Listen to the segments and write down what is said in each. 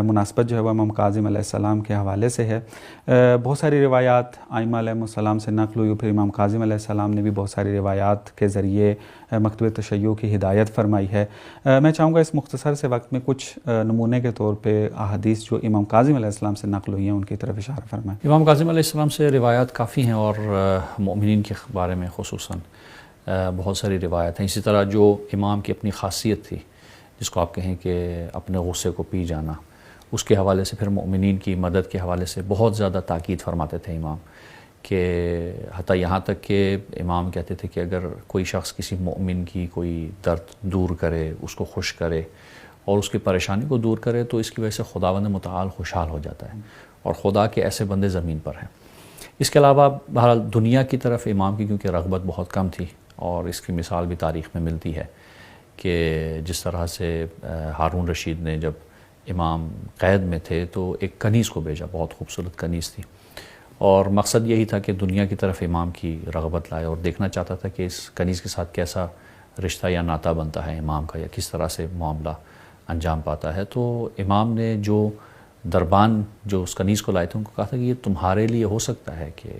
مناسبت جو ہے وہ امام کاظم علیہ السلام کے حوالے سے ہے۔ بہت ساری روایات ائمہ علیہ السلام سے نقل ہوئی، پھر امام کاظم علیہ السلام نے بھی بہت ساری روایات کے ذریعے مکتوب تشیع کی ہدایت فرمائی ہے۔ میں چاہوں گا اس مختصر سے وقت میں کچھ نمونے کے طور پہ احادیث جو امام کاظم علیہ السلام سے نقل ہوئی ہیں ان کی طرف اشارہ فرمائیں۔ امام کاظم علیہ السلام سے روایات کافی ہیں، اور مومنین کے بارے میں خصوصاً بہت ساری روایت ہیں۔ اسی طرح جو امام کی اپنی خاصیت تھی، جس کو آپ کہیں کہ اپنے غصے کو پی جانا، اس کے حوالے سے پھر مومنین کی مدد کے حوالے سے بہت زیادہ تاکید فرماتے تھے امام، کہ حتیٰ یہاں تک کہ امام کہتے تھے کہ اگر کوئی شخص کسی مومن کی کوئی درد دور کرے، اس کو خوش کرے اور اس کی پریشانی کو دور کرے، تو اس کی وجہ سے خداوند متعال خوشحال ہو جاتا ہے، اور خدا کے ایسے بندے زمین پر ہیں۔ اس کے علاوہ بہرحال دنیا کی طرف امام کی کیونکہ رغبت بہت کم تھی، اور اس کی مثال بھی تاریخ میں ملتی ہے کہ جس طرح سے ہارون رشید نے جب امام قید میں تھے تو ایک کنیز کو بھیجا، بہت خوبصورت کنیز تھی، اور مقصد یہی تھا کہ دنیا کی طرف امام کی رغبت لائے، اور دیکھنا چاہتا تھا کہ اس کنیز کے ساتھ کیسا رشتہ یا ناطہ بنتا ہے امام کا، یا کس طرح سے معاملہ انجام پاتا ہے۔ تو امام نے جو دربان جو اس کنیز کو لائے تھے ان کو کہا تھا کہ یہ تمہارے لیے ہو سکتا ہے کہ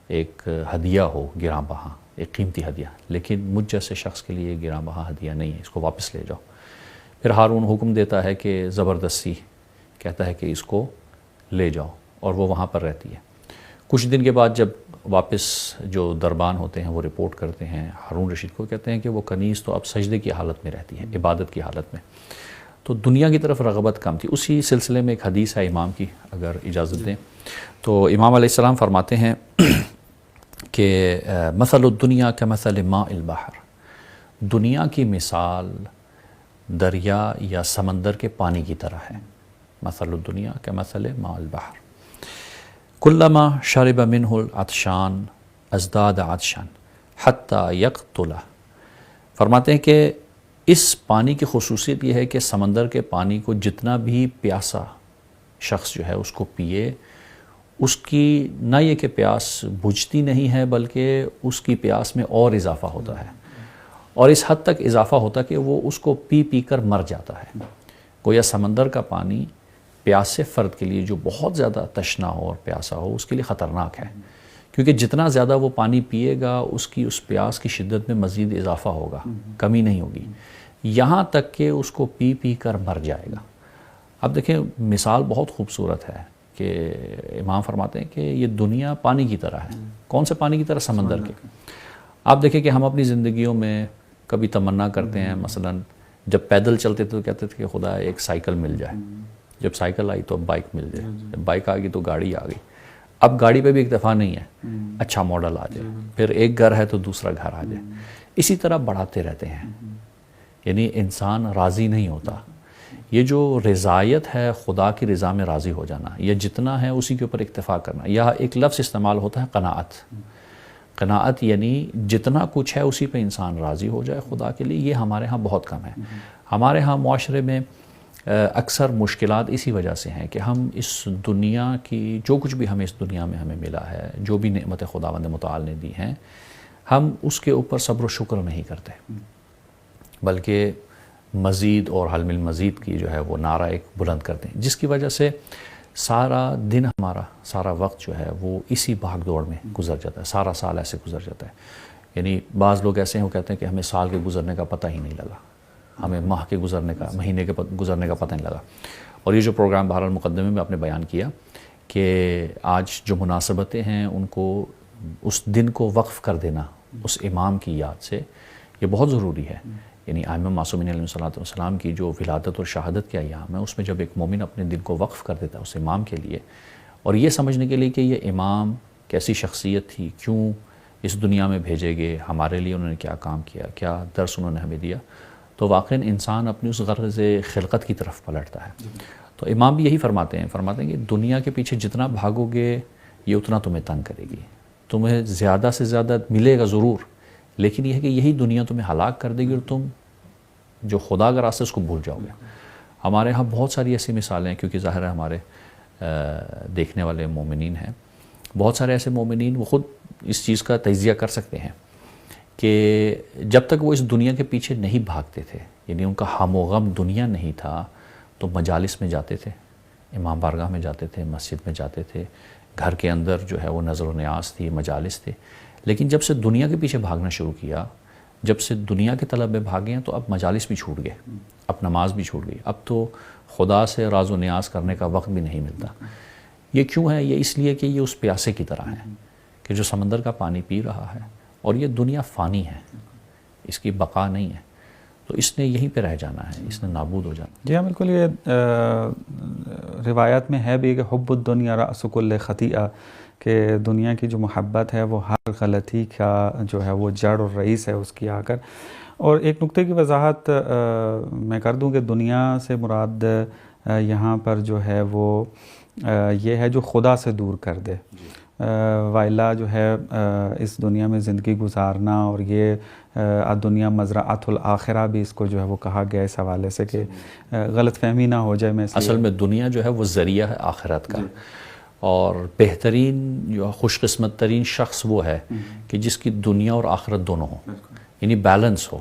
ایک ہدیہ ہو گراں بہا، ایک قیمتی ہدیہ، لیکن مجھ جیسے شخص کے لیے گراں بہا ہدیہ نہیں ہے، اس کو واپس لے جاؤ۔ پھر ہارون حکم دیتا ہے کہ زبردستی کہتا ہے کہ اس کو لے جاؤ، اور وہ وہاں پر رہتی ہے۔ کچھ دن کے بعد جب واپس جو دربان ہوتے ہیں وہ رپورٹ کرتے ہیں ہارون رشید کو، کہتے ہیں کہ وہ کنیز تو اب سجدے کی حالت میں رہتی ہے، عبادت کی حالت میں، تو دنیا کی طرف رغبت کم تھی۔ اسی سلسلے میں ایک حدیث ہے امام کی، اگر اجازت دیں تو امام علیہ السلام فرماتے ہیں کہ مثل الدنیا کمثل ماء البحر، دنیا کی مثال دریا یا سمندر کے پانی کی طرح ہے۔ مثل الدنیا کمثل ماء البحر کلما شرب منہ العطشان ازداد عطشا حتی یقتل۔ فرماتے ہیں کہ اس پانی کی خصوصیت یہ ہے کہ سمندر کے پانی کو جتنا بھی پیاسا شخص جو ہے اس کو پیے، اس کی نہ یہ کہ پیاس بجھتی نہیں ہے بلکہ اس کی پیاس میں اور اضافہ ہوتا ہے، اور اس حد تک اضافہ ہوتا ہے کہ وہ اس کو پی پی کر مر جاتا ہے۔ گویا سمندر کا پانی پیاسے فرد کے لیے جو بہت زیادہ تشنا ہو اور پیاسا ہو اس کے لیے خطرناک ہے، کیونکہ جتنا زیادہ وہ پانی پیے گا اس پیاس کی شدت میں مزید اضافہ ہوگا، کمی نہیں ہوگی، یہاں تک کہ اس کو پی پی کر مر جائے گا۔ اب دیکھیں مثال بہت خوبصورت ہے کہ امام فرماتے ہیں کہ یہ دنیا پانی کی طرح ہے۔ کون سے پانی کی طرح؟ سمندر کے۔ آپ دیکھیں کہ ہم اپنی زندگیوں میں کبھی تمنا کرتے ہیں، مثلا جب پیدل چلتے تھے تو کہتے تھے کہ خدا ایک سائیکل مل جائے، جب سائیکل آئی تو اب بائک مل جائے، جب بائک آ گئی تو گاڑی آ گئی۔ اب گاڑی پہ بھی اکتفا نہیں ہے، اچھا ماڈل آ جائے، پھر ایک گھر ہے تو دوسرا گھر آ جائے، اسی طرح بڑھاتے رہتے ہیں، یعنی انسان راضی نہیں ہوتا۔ یہ جو رضایت ہے، خدا کی رضا میں راضی ہو جانا، یا جتنا ہے اسی کے اوپر اکتفا کرنا، یا ایک لفظ استعمال ہوتا ہے قناعت۔ قناعت یعنی جتنا کچھ ہے اسی پہ انسان راضی ہو جائے خدا کے لیے، یہ ہمارے ہاں بہت کم ہے۔ ہمارے ہاں معاشرے میں اکثر مشکلات اسی وجہ سے ہیں کہ ہم اس دنیا کی جو کچھ بھی ہمیں اس دنیا میں ہمیں ملا ہے، جو بھی نعمت خداوند متعال نے دی ہیں، ہم اس کے اوپر صبر و شکر نہیں کرتے، بلکہ مزید اور حل من مزید کی جو ہے وہ نعرہ ایک بلند کرتے ہیں، جس کی وجہ سے سارا دن ہمارا، سارا وقت جو ہے وہ اسی بھاگ دوڑ میں گزر جاتا ہے، سارا سال ایسے گزر جاتا ہے۔ یعنی بعض لوگ ایسے ہیں وہ کہتے ہیں کہ ہمیں سال کے گزرنے کا پتہ ہی نہیں لگا، ہمیں ماہ کے گزرنے کا، مہینے کے گزرنے کا پتہ نہیں لگا۔ اور یہ جو پروگرام بہرحال مقدمے میں آپ نے بیان کیا کہ آج جو مناسبتیں ہیں ان کو، اس دن کو وقف کر دینا اس امام کی یاد سے، یہ بہت ضروری ہے۔ یعنی ائمہ معصومین علیہ الصلوۃ والسلام کی جو ولادت اور شہادت کے ایام ہیں، اس میں جب ایک مومن اپنے دل کو وقف کر دیتا ہے اس امام کے لیے، اور یہ سمجھنے کے لیے کہ یہ امام کیسی شخصیت تھی، کیوں اس دنیا میں بھیجے گئے، ہمارے لیے انہوں نے کیا کام کیا، کیا درس انہوں نے ہمیں دیا، تو واقعاً انسان اپنی اس غرض خلقت کی طرف پلٹتا ہے۔ تو امام بھی یہی فرماتے ہیں کہ دنیا کے پیچھے جتنا بھاگو گے یہ اتنا تمہیں تنگ کرے گی، تمہیں زیادہ سے زیادہ ملے گا ضرور، لیکن یہ ہے کہ یہی دنیا تمہیں ہلاک کر دے گی اور تم جو خدا کا راستہ اس کو بھول جاؤ گے۔ ہمارے ہاں بہت ساری ایسی مثالیں ہیں، کیونکہ ظاہر ہے ہمارے دیکھنے والے مومنین ہیں، بہت سارے ایسے مومنین وہ خود اس چیز کا تجزیہ کر سکتے ہیں کہ جب تک وہ اس دنیا کے پیچھے نہیں بھاگتے تھے، یعنی ان کا ہم و غم دنیا نہیں تھا، تو مجالس میں جاتے تھے، امام بارگاہ میں جاتے تھے، مسجد میں جاتے تھے، گھر کے اندر جو ہے وہ نظر و نیاز تھی، مجالس تھے. لیکن جب سے دنیا کے پیچھے بھاگنا شروع کیا، جب سے دنیا کے طلب میں بھاگے ہیں، تو اب مجالس بھی چھوٹ گئے، اب نماز بھی چھوٹ گئی، اب تو خدا سے راز و نیاز کرنے کا وقت بھی نہیں ملتا. یہ کیوں ہے؟ یہ اس لیے کہ یہ اس پیاسے کی طرح ہے کہ جو سمندر کا پانی پی رہا ہے، اور یہ دنیا فانی ہے، اس کی بقا نہیں ہے، تو اس نے یہیں پہ رہ جانا ہے، اس نے نابود ہو جانا. جی ہاں بالکل. یہ روایات میں ہے بھی کہ حب الدنیا رأس کل خطیئہ، کہ دنیا کی جو محبت ہے وہ ہر غلطی کا جو ہے وہ جڑ اور رئیس ہے اس کی آ کر. اور ایک نقطے کی وضاحت میں کر دوں کہ دنیا سے مراد یہاں پر جو ہے وہ یہ ہے جو خدا سے دور کر دے. وائلا جو ہے اس دنیا میں زندگی گزارنا، اور یہ دنیا مزرعۃ الآخرہ بھی اس کو جو ہے وہ کہا گیا اس حوالے سے کہ غلط فہمی نہ ہو جائے. میں اصل میں دنیا جو ہے وہ ذریعہ ہے آخرت کا، اور بہترین جو خوش قسمت ترین شخص وہ ہے کہ جس کی دنیا اور آخرت دونوں ہوں، یعنی بیلنس ہو.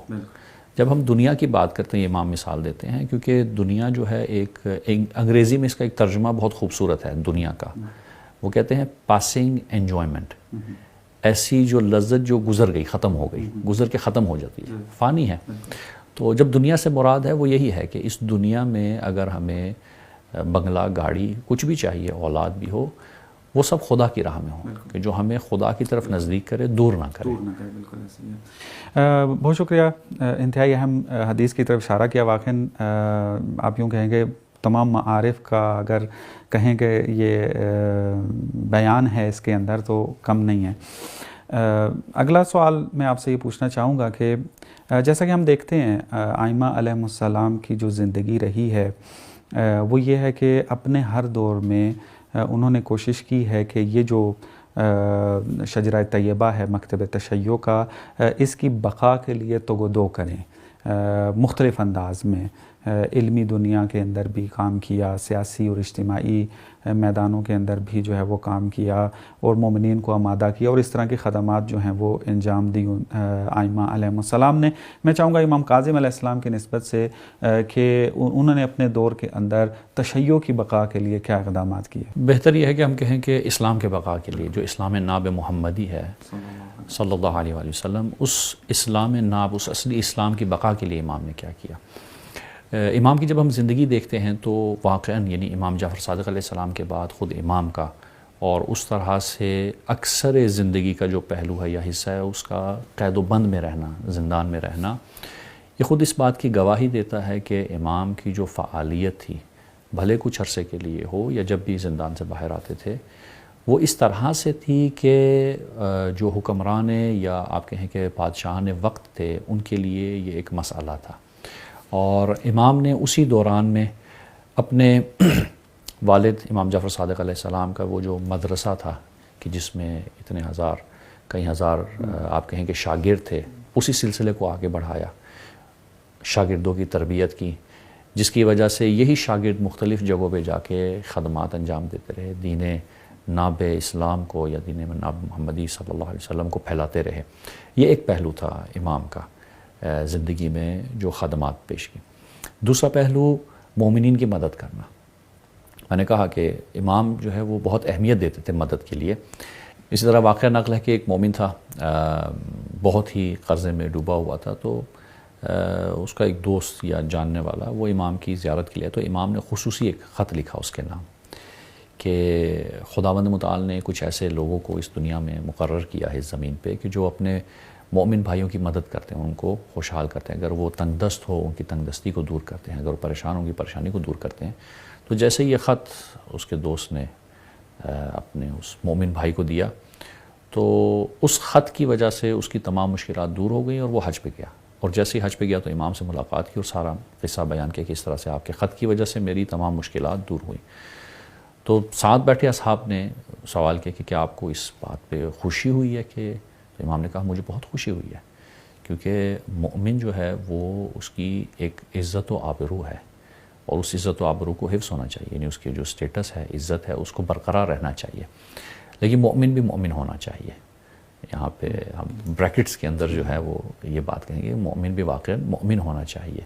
جب ہم دنیا کی بات کرتے ہیں، امام مثال دیتے ہیں، کیونکہ دنیا جو ہے ایک انگریزی میں اس کا ایک ترجمہ بہت خوبصورت ہے دنیا کا. وہ کہتے ہیں پاسنگ انجوائمنٹ، ایسی جو لذت جو گزر گئی، ختم ہو گئی، گزر کے ختم ہو جاتی ہے، فانی ہے. تو جب دنیا سے مراد ہے وہ یہی ہے کہ اس دنیا میں اگر ہمیں بنگلہ، گاڑی، کچھ بھی چاہیے، اولاد بھی ہو، وہ سب خدا کی راہ میں ہو، کہ جو ہمیں خدا کی طرف نزدیک کرے، دور نہ کرے. بالکل ایسے ہی ہے. بہت شکریہ. انتہائی اہم حدیث کی طرف اشارہ کیا. واقعاً آپ یوں کہیں گے تمام معارف کا اگر کہیں کہ یہ بیان ہے اس کے اندر تو کم نہیں ہے. اگلا سوال میں آپ سے یہ پوچھنا چاہوں گا کہ جیسا کہ ہم دیکھتے ہیں ائمہ علیہم السلام کی جو زندگی رہی ہے وہ یہ ہے کہ اپنے ہر دور میں انہوں نے کوشش کی ہے کہ یہ جو شجرہ طیبہ ہے مکتب تشیع کا، اس کی بقا کے لیے تگ کریں. مختلف انداز میں علمی دنیا کے اندر بھی کام کیا، سیاسی اور اجتماعی میدانوں کے اندر بھی جو ہے وہ کام کیا، اور مومنین کو آمادہ کیا، اور اس طرح کی خدمات جو ہیں وہ انجام دی ائمہ علیہم السلام نے. میں چاہوں گا امام کاظم علیہ السلام کی نسبت سے کہ انہوں نے اپنے دور کے اندر تشیع کی بقا کے لیے کیا اقدامات کیے. بہتر یہ ہے کہ ہم کہیں کہ اسلام کے بقا کے لیے جو اسلام ناب محمدی ہے صلی اللہ علیہ وآلہ وسلم، اس اسلام ناب، اس اصلی اسلام کی بقا کے لیے امام نے کیا کیا. امام کی جب ہم زندگی دیکھتے ہیں تو واقعاً یعنی امام جعفر صادق علیہ السلام کے بعد خود امام کا، اور اس طرح سے اکثر زندگی کا جو پہلو ہے یا حصہ ہے اس کا قید و بند میں رہنا، زندان میں رہنا، یہ خود اس بات کی گواہی دیتا ہے کہ امام کی جو فعالیت تھی، بھلے کچھ عرصے کے لیے ہو یا جب بھی زندان سے باہر آتے تھے، وہ اس طرح سے تھی کہ جو حکمران یا آپ کہیں کہ بادشاہان وقت تھے ان کے لیے یہ ایک مسئلہ تھا. اور امام نے اسی دوران میں اپنے والد امام جعفر صادق علیہ السلام کا وہ جو مدرسہ تھا کہ جس میں اتنے ہزار، کئی ہزار آپ کہیں کہ شاگرد تھے، اسی سلسلے کو آگے بڑھایا، شاگردوں کی تربیت کی، جس کی وجہ سے یہی شاگرد مختلف جگہوں پہ جا کے خدمات انجام دیتے رہے، دین ناب اسلام کو یا دین ناب محمدی صلی اللہ علیہ وسلم کو پھیلاتے رہے. یہ ایک پہلو تھا امام کا زندگی میں جو خدمات پیش کی. دوسرا پہلو مومنین کی مدد کرنا. میں نے کہا کہ امام جو ہے وہ بہت اہمیت دیتے تھے مدد کے لیے. اسی طرح واقعہ نقل ہے کہ ایک مومن تھا، بہت ہی قرضے میں ڈوبا ہوا تھا، تو اس کا ایک دوست یا جاننے والا وہ امام کی زیارت کے لیے، تو امام نے خصوصی ایک خط لکھا اس کے نام کہ خداوند متعال نے کچھ ایسے لوگوں کو اس دنیا میں مقرر کیا ہے اس زمین پہ کہ جو اپنے مومن بھائیوں کی مدد کرتے ہیں، ان کو خوشحال کرتے ہیں، اگر وہ تنگ دست ہو ان کی تنگ دستی کو دور کرتے ہیں، اگر وہ پریشان ہو ان کی پریشانی کو دور کرتے ہیں. تو جیسے یہ خط اس کے دوست نے اپنے اس مومن بھائی کو دیا تو اس خط کی وجہ سے اس کی تمام مشکلات دور ہو گئیں اور وہ حج پہ گیا. اور جیسے ہی حج پہ گیا تو امام سے ملاقات کی اور سارا قصہ بیان کیا کہ اس طرح سے آپ کے خط کی وجہ سے میری تمام مشکلات دور ہوئیں. تو ساتھ بیٹھے اصحاب نے سوال کیا کہ کیا آپ کو اس بات پہ خوشی ہوئی ہے کہ؟ تو امام نے کہا مجھے بہت خوشی ہوئی ہے، کیونکہ مومن جو ہے وہ اس کی ایک عزت و آبرو ہے، اور اس عزت و آبرو کو حفظ ہونا چاہیے، یعنی اس کی جو سٹیٹس ہے، عزت ہے، اس کو برقرار رہنا چاہیے. لیکن مومن بھی مومن ہونا چاہیے. یہاں پہ ہم بریکٹس کے اندر جو ہے وہ یہ بات کہیں گے مومن بھی واقعا مومن ہونا چاہیے،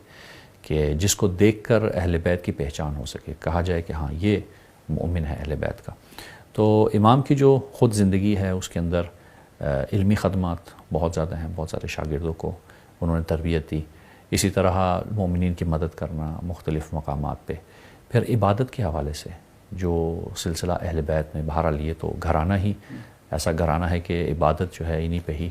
کہ جس کو دیکھ کر اہل بیت کی پہچان ہو سکے، کہا جائے کہ ہاں یہ مومن ہے اہل بیت کا۔ تو امام کی جو خود زندگی ہے اس کے اندر علمی خدمات بہت زیادہ ہیں، بہت سارے شاگردوں کو انہوں نے تربیت دی، اسی طرح مومنین کی مدد کرنا مختلف مقامات پہ۔ پھر عبادت کے حوالے سے جو سلسلہ اہل بیت میں بہرحال یہ تو گھرانہ ہی ایسا گھرانہ ہے کہ عبادت جو ہے انہی پہ ہی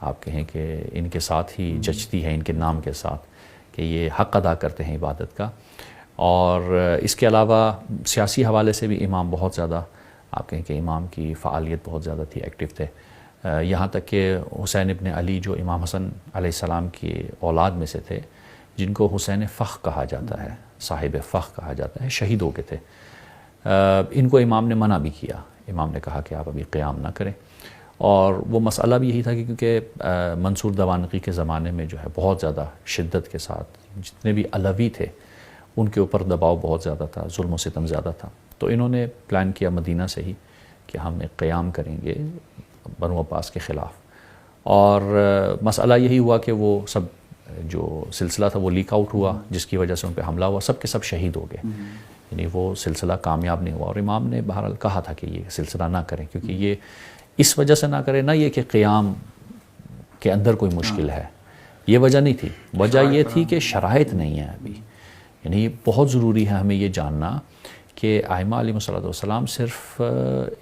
آپ کہیں کہ ان کے ساتھ ہی جچتی ہے، ان کے نام کے ساتھ، کہ یہ حق ادا کرتے ہیں عبادت کا۔ اور اس کے علاوہ سیاسی حوالے سے بھی امام بہت زیادہ آپ کہیں کہ امام کی فعالیت بہت زیادہ تھی، ایکٹیو تھے، یہاں تک کہ حسین ابن علی جو امام حسن علیہ السلام کی اولاد میں سے تھے، جن کو حسین فخ کہا جاتا ہے، صاحب فخ کہا جاتا ہے، شہید ہو گئے تھے، ان کو امام نے منع بھی کیا۔ امام نے کہا کہ آپ ابھی قیام نہ کریں، اور وہ مسئلہ بھی یہی تھا کہ کیونکہ منصور دوانقی کے زمانے میں جو ہے بہت زیادہ شدت کے ساتھ جتنے بھی علوی تھے ان کے اوپر دباؤ بہت زیادہ تھا، ظلم و ستم زیادہ تھا، تو انہوں نے پلان کیا مدینہ سے ہی کہ ہم ایک قیام کریں گے بنو عباس کے خلاف۔ اور مسئلہ یہی ہوا کہ وہ سب جو سلسلہ تھا وہ لیک آؤٹ ہوا، جس کی وجہ سے ان پہ حملہ ہوا، سب کے سب شہید ہو گئے، یعنی وہ سلسلہ کامیاب نہیں ہوا۔ اور امام نے بہرحال کہا تھا کہ یہ سلسلہ نہ کریں، کیونکہ یہ اس وجہ سے نہ کریں، نہ یہ کہ قیام کے اندر کوئی مشکل ہے، یہ وجہ نہیں تھی، وجہ یہ تھی کہ شرائط نہیں ہے ابھی۔ یعنی بہت ضروری ہے ہمیں یہ جاننا کہ ائمہ علیہم السلام صرف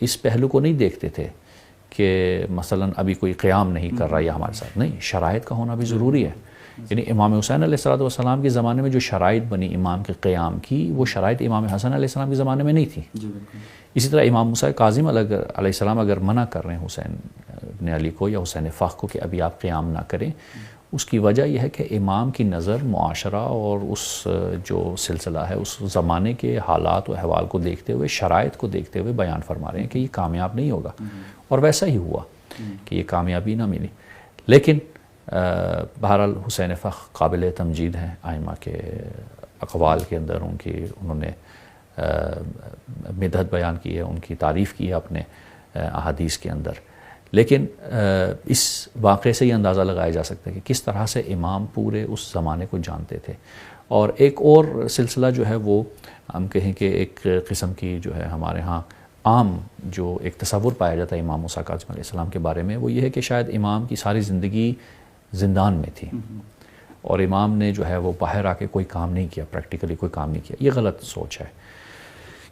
اس پہلو کو نہیں دیکھتے تھے کہ مثلا ابھی کوئی قیام نہیں کر رہا یا ہمارے ساتھ، نہیں، شرائط کا ہونا بھی ضروری ہے۔ یعنی امام حسین علیہ السلام کے زمانے میں جو شرائط بنی امام کے قیام کی، وہ شرائط امام حسن علیہ السلام کے زمانے میں نہیں تھی۔ اسی طرح امام موسیٰ کاظم علیہ السلام اگر منع کر رہے ہیں حسین ابن علی کو یا حسین فخ کو کہ ابھی آپ قیام نہ کریں، اس کی وجہ یہ ہے کہ امام کی نظر معاشرہ اور اس جو سلسلہ ہے اس زمانے کے حالات و احوال کو دیکھتے ہوئے، شرائط کو دیکھتے ہوئے بیان فرما رہے ہیں کہ یہ کامیاب نہیں ہوگا، اور ویسا ہی ہوا کہ یہ کامیابی نہ ملی۔ لیکن بہرحال حسین فخ قابل تمجید ہیں ائمہ کے اقوال کے اندر، انہوں نے مدحت بیان کی ہے، ان کی تعریف کی ہے اپنے احادیث کے اندر۔ لیکن اس واقعے سے یہ اندازہ لگایا جا سکتا ہے کہ کس طرح سے امام پورے اس زمانے کو جانتے تھے۔ اور ایک اور سلسلہ جو ہے وہ ہم کہیں کہ ایک قسم کی جو ہے ہمارے ہاں عام جو ایک تصور پایا جاتا ہے امام موسیٰ کاظم علیہ السلام کے بارے میں، وہ یہ ہے کہ شاید امام کی ساری زندگی زندان میں تھی، اور امام نے جو ہے وہ باہر آ کے کوئی کام نہیں کیا، پریکٹیکلی کوئی کام نہیں کیا۔ یہ غلط سوچ ہے،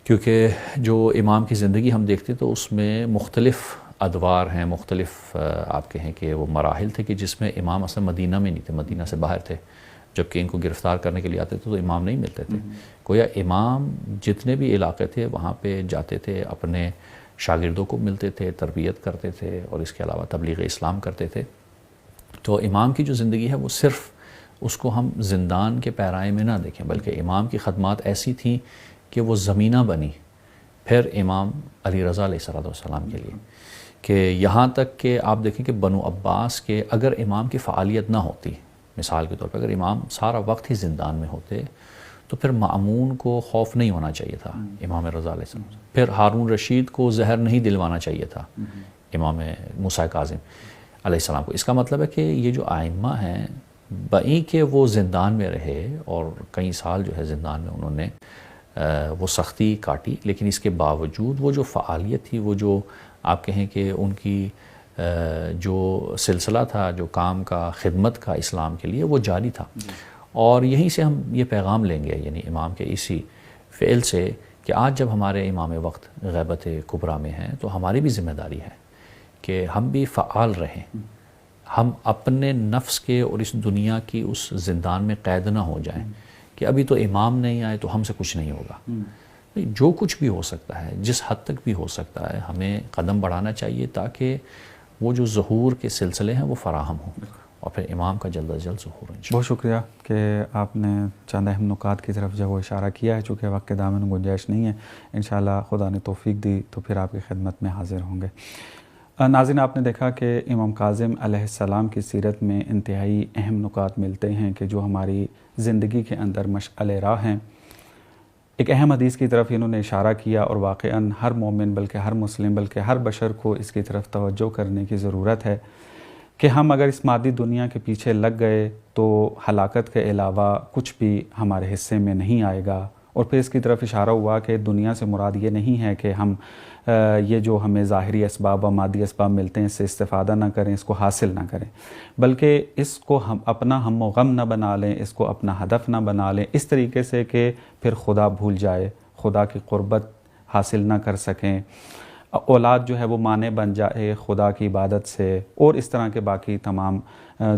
کیونکہ جو امام کی زندگی ہم دیکھتے تو اس میں مختلف ادوار ہیں، مختلف آپ کہیں کہ وہ مراحل تھے کہ جس میں امام اصلا مدینہ میں نہیں تھے، مدینہ سے باہر تھے، جبکہ ان کو گرفتار کرنے کے لیے آتے تھے تو امام نہیں ملتے تھے۔ گویا امام جتنے بھی علاقے تھے وہاں پہ جاتے تھے، اپنے شاگردوں کو ملتے تھے، تربیت کرتے تھے، اور اس کے علاوہ تبلیغ اسلام کرتے تھے۔ تو امام کی جو زندگی ہے وہ صرف اس کو ہم زندان کے پیرائے میں نہ دیکھیں، بلکہ امام کی خدمات ایسی تھیں کہ وہ زمینہ بنی پھر امام علی رضا علیہ السلام کے لیے، کہ یہاں تک کہ آپ دیکھیں کہ بنو عباس کے اگر امام کی فعالیت نہ ہوتی، مثال کے طور پر اگر امام سارا وقت ہی زندان میں ہوتے تو پھر مأمون کو خوف نہیں ہونا چاہیے تھا امام رضا علیہ السلام سے، پھر ہارون رشید کو زہر نہیں دلوانا چاہیے تھا امام موسیٰ کاظم علیہ السلام کو۔ اس کا مطلب ہے کہ یہ جو ائمہ ہیں بئی کہ وہ زندان میں رہے اور کئی سال جو ہے زندان میں انہوں نے وہ سختی کاٹی، لیکن اس کے باوجود وہ جو فعالیت تھی، وہ جو آپ کہیں کہ ان کی جو سلسلہ تھا، جو کام کا، خدمت کا اسلام کے لیے، وہ جاری تھا۔ اور یہیں سے ہم یہ پیغام لیں گے یعنی امام کے اسی فعل سے کہ آج جب ہمارے امام وقت غیبت کبریٰ میں ہیں تو ہماری بھی ذمہ داری ہے کہ ہم بھی فعال رہیں، ہم اپنے نفس کے اور اس دنیا کی اس زندان میں قید نہ ہو جائیں کہ ابھی تو امام نہیں آئے تو ہم سے کچھ نہیں ہوگا۔ جو کچھ بھی ہو سکتا ہے، جس حد تک بھی ہو سکتا ہے، ہمیں قدم بڑھانا چاہیے تاکہ وہ جو ظہور کے سلسلے ہیں وہ فراہم ہوں، اور پھر امام کا جلد از جلد ظہور انشاءاللہ۔ بہت شکریہ کہ آپ نے چند اہم نکات کی طرف جو وہ اشارہ کیا ہے، چونکہ وقت کے دامن میں گنجائش نہیں ہے، انشاءاللہ خدا نے توفیق دی تو پھر آپ کی خدمت میں حاضر ہوں گے۔ ناظرین، آپ نے دیکھا کہ امام کاظم علیہ السلام کی سیرت میں انتہائی اہم نکات ملتے ہیں کہ جو ہماری زندگی کے اندر مشعل راہ ہیں۔ ایک اہم حدیث کی طرف انہوں نے اشارہ کیا، اور واقعاً ہر مومن بلکہ ہر مسلم بلکہ ہر بشر کو اس کی طرف توجہ کرنے کی ضرورت ہے کہ ہم اگر اس مادی دنیا کے پیچھے لگ گئے تو ہلاکت کے علاوہ کچھ بھی ہمارے حصے میں نہیں آئے گا۔ اور پھر اس کی طرف اشارہ ہوا کہ دنیا سے مراد یہ نہیں ہے کہ ہم یہ جو ہمیں ظاہری اسباب و مادی اسباب ملتے ہیں اس سے استفادہ نہ کریں، اس کو حاصل نہ کریں، بلکہ اس کو ہم اپنا ہم و غم نہ بنا لیں، اس کو اپنا ہدف نہ بنا لیں اس طریقے سے کہ پھر خدا بھول جائے، خدا کی قربت حاصل نہ کر سکیں، اولاد جو ہے وہ مانع بن جائے خدا کی عبادت سے، اور اس طرح کے باقی تمام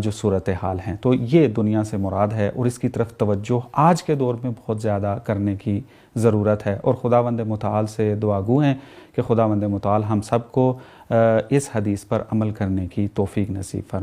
جو صورتحال ہیں۔ تو یہ دنیا سے مراد ہے، اور اس کی طرف توجہ آج کے دور میں بہت زیادہ کرنے کی ضرورت ہے، اور خداوند متعال سے دعا گو ہیں کہ خداوند متعال ہم سب کو اس حدیث پر عمل کرنے کی توفیق نصیب فرمائے۔